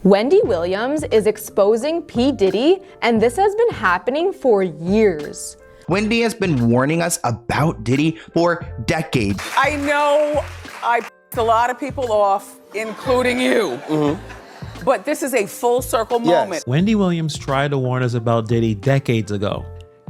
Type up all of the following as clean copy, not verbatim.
Wendy Williams is exposing P. Diddy, and this has been happening for years. Wendy has been warning us about Diddy for decades. I know I pissed a lot of people off, including you. But this is a full circle moment. Wendy Williams tried to warn us about Diddy decades ago,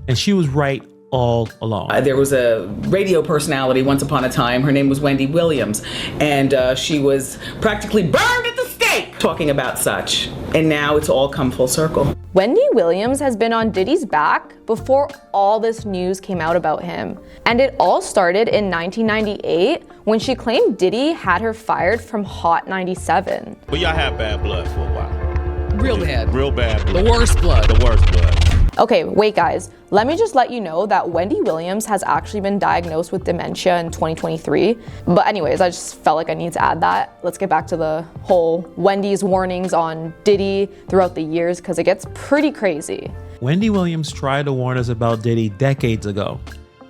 and she was right all along. There was a radio personality once upon a time. Her name was Wendy Williams, and she was practically burned at the stake talking about such. And now it's all come full circle. Wendy Williams has been on Diddy's back before all this news came out about him. And it all started in 1998 when she claimed Diddy had her fired from Hot 97. But y'all had bad blood for a while. Real bad. Real bad blood. The worst blood. The worst blood. Okay, wait guys, let me just let you know that Wendy Williams has actually been diagnosed with dementia in 2023. But anyways, I just felt like I need to add that. Let's get back to the whole Wendy's warnings on Diddy throughout the years, because it gets pretty crazy. Wendy Williams tried to warn us about Diddy decades ago,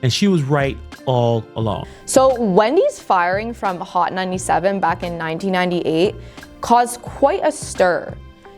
and she was right all along. So Wendy's firing from Hot 97 back in 1998 caused quite a stir.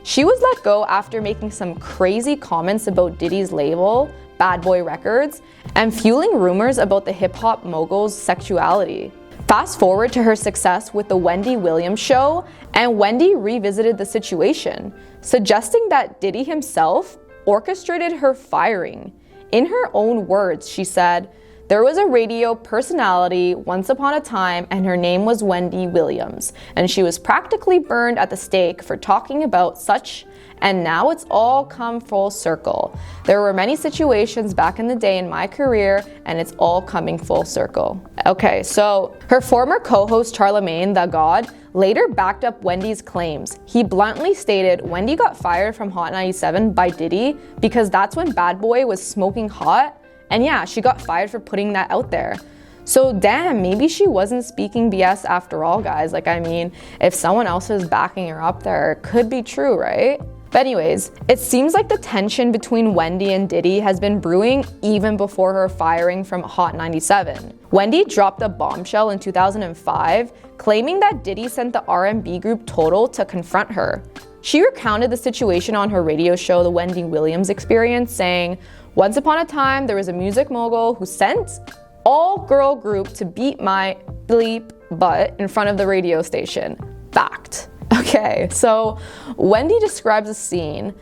She was let go after making some crazy comments about Diddy's label, Bad Boy Records, and fueling rumors about the hip-hop mogul's sexuality. Fast forward to her success with the Wendy Williams Show, and Wendy revisited the situation, suggesting that Diddy himself orchestrated her firing. In her own words, she said, "There was a radio personality once upon a time, and her name was Wendy Williams, and she was practically burned at the stake for talking about such, and now it's all come full circle. There were many situations back in the day in my career, and it's all coming full circle." Okay, so her former co-host Charlemagne the God later backed up Wendy's claims. He bluntly stated Wendy got fired from Hot 97 by Diddy because that's when Bad Boy was smoking hot. And yeah, she got fired for putting that out there. So damn, maybe she wasn't speaking BS after all, guys. Like, I mean, if someone else is backing her up there, it could be true, right? But anyways, it seems like the tension between Wendy and Diddy has been brewing even before her firing from Hot 97. Wendy dropped a bombshell in 2005, claiming that Diddy sent the R&B group Total to confront her. She recounted the situation on her radio show, The Wendy Williams Experience, saying, "Once upon a time, there was a music mogul who sent all-girl group to beat my bleep butt in front of the radio station." Fact. Okay, so Wendy describes a scene.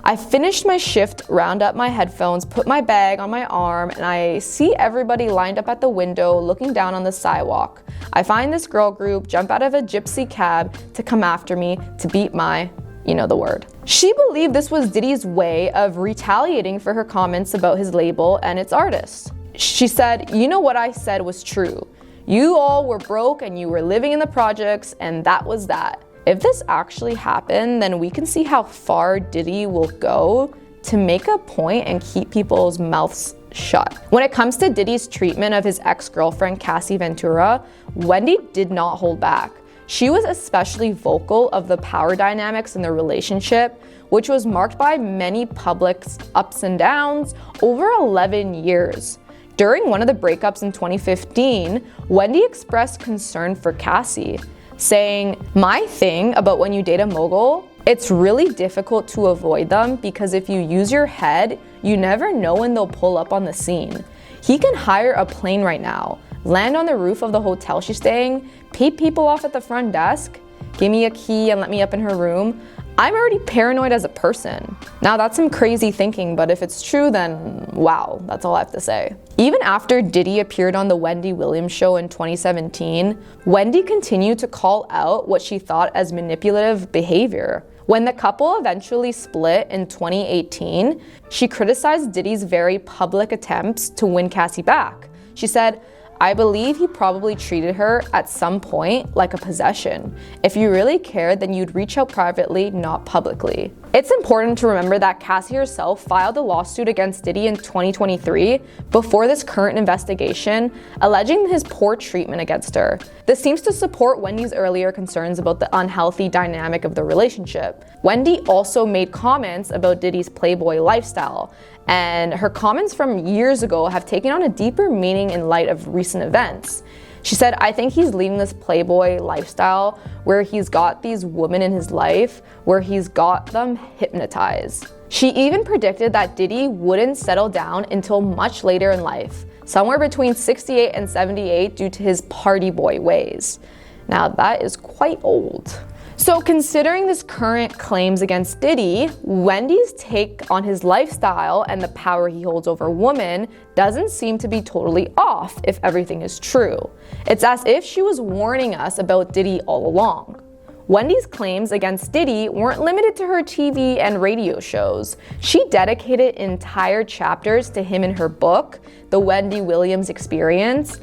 "I finished my shift, round up my headphones, put my bag on my arm, and I see everybody lined up at the window looking down on the sidewalk. I find this girl group jump out of a gypsy cab to come after me to beat my..." You know the word. She believed this was Diddy's way of retaliating for her comments about his label and its artists. She said, "You know what I said was true. You all were broke and you were living in the projects, and that was that." If this actually happened, then we can see how far Diddy will go to make a point and keep people's mouths shut. When it comes to Diddy's treatment of his ex-girlfriend Cassie Ventura, Wendy did not hold back. She was especially vocal of the power dynamics in the relationship, which was marked by many public ups and downs over 11 years. During one of the breakups in 2015, Wendy expressed concern for Cassie, saying, "My thing about when you date a mogul, it's really difficult to avoid them because if you use your head, you never know when they'll pull up on the scene. He can hire a plane right now, land on the roof of the hotel she's staying, pay people off at the front desk, give me a key and let me up in her room. I'm already paranoid as a person." Now that's some crazy thinking, but if it's true, then wow, that's all I have to say. Even after Diddy appeared on the Wendy Williams Show in 2017, Wendy continued to call out what she thought as manipulative behavior. When the couple eventually split in 2018, she criticized Diddy's very public attempts to win Cassie back. She said, "I believe he probably treated her at some point like a possession. If you really cared, then you'd reach out privately, not publicly." It's important to remember that Cassie herself filed a lawsuit against Diddy in 2023 before this current investigation, alleging his poor treatment against her. This seems to support Wendy's earlier concerns about the unhealthy dynamic of the relationship. Wendy also made comments about Diddy's playboy lifestyle, and her comments from years ago have taken on a deeper meaning in light of recent events. She said, "I think he's leading this playboy lifestyle where he's got these women in his life, where he's got them hypnotized." She even predicted that Diddy wouldn't settle down until much later in life, somewhere between 68 and 78 due to his party boy ways. Now that is quite old. So considering this current claims against Diddy, Wendy's take on his lifestyle and the power he holds over women doesn't seem to be totally off if everything is true. It's as if she was warning us about Diddy all along. Wendy's claims against Diddy weren't limited to her TV and radio shows. She dedicated entire chapters to him in her book, The Wendy Williams Experience,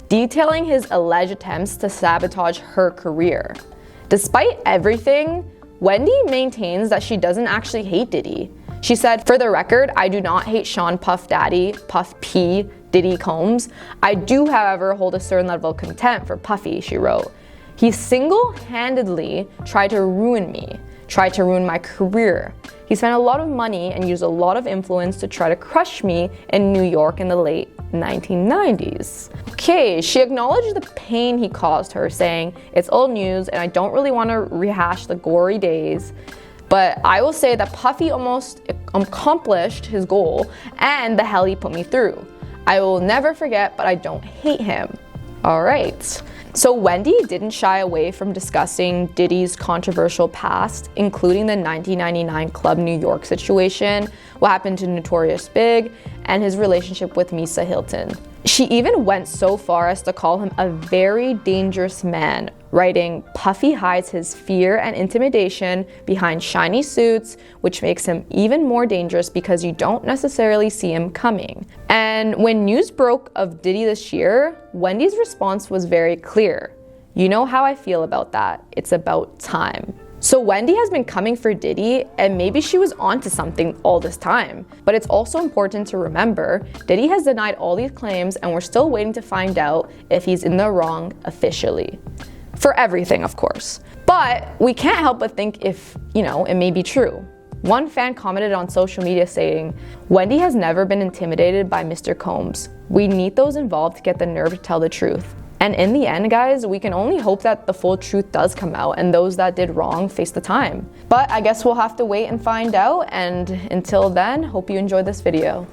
detailing his alleged attempts to sabotage her career. Despite everything, Wendy maintains that she doesn't actually hate Diddy. She said, "For the record, I do not hate Sean Puff Daddy, Puff P, Diddy Combs. I do, however, hold a certain level of contempt for Puffy," she wrote. "He single-handedly tried to ruin me, tried to ruin my career. He spent a lot of money and used a lot of influence to try to crush me in New York in the late 1990s. Okay, she acknowledged the pain he caused her, saying, "It's old news and I don't really want to rehash the gory days. But I will say that Puffy almost accomplished his goal and the hell he put me through. I will never forget, but I don't hate him." All right. So Wendy didn't shy away from discussing Diddy's controversial past, including the 1999 Club New York situation, what happened to Notorious Big, and his relationship with Misa Hilton. She even went so far as to call him a very dangerous man, writing, "Puffy hides his fear and intimidation behind shiny suits, which makes him even more dangerous because you don't necessarily see him coming." And when news broke of Diddy this year, Wendy's response was very clear. "You know how I feel about that. It's about time." So Wendy has been coming for Diddy, and maybe she was onto something all this time. But it's also important to remember, Diddy has denied all these claims and we're still waiting to find out if he's in the wrong officially. For everything, of course. But we can't help but think if, it may be true. One fan commented on social media saying, "Wendy has never been intimidated by Mr. Combs. We need those involved to get the nerve to tell the truth." And in the end, guys, we can only hope that the full truth does come out and those that did wrong face the time. But I guess we'll have to wait and find out. And until then, hope you enjoyed this video.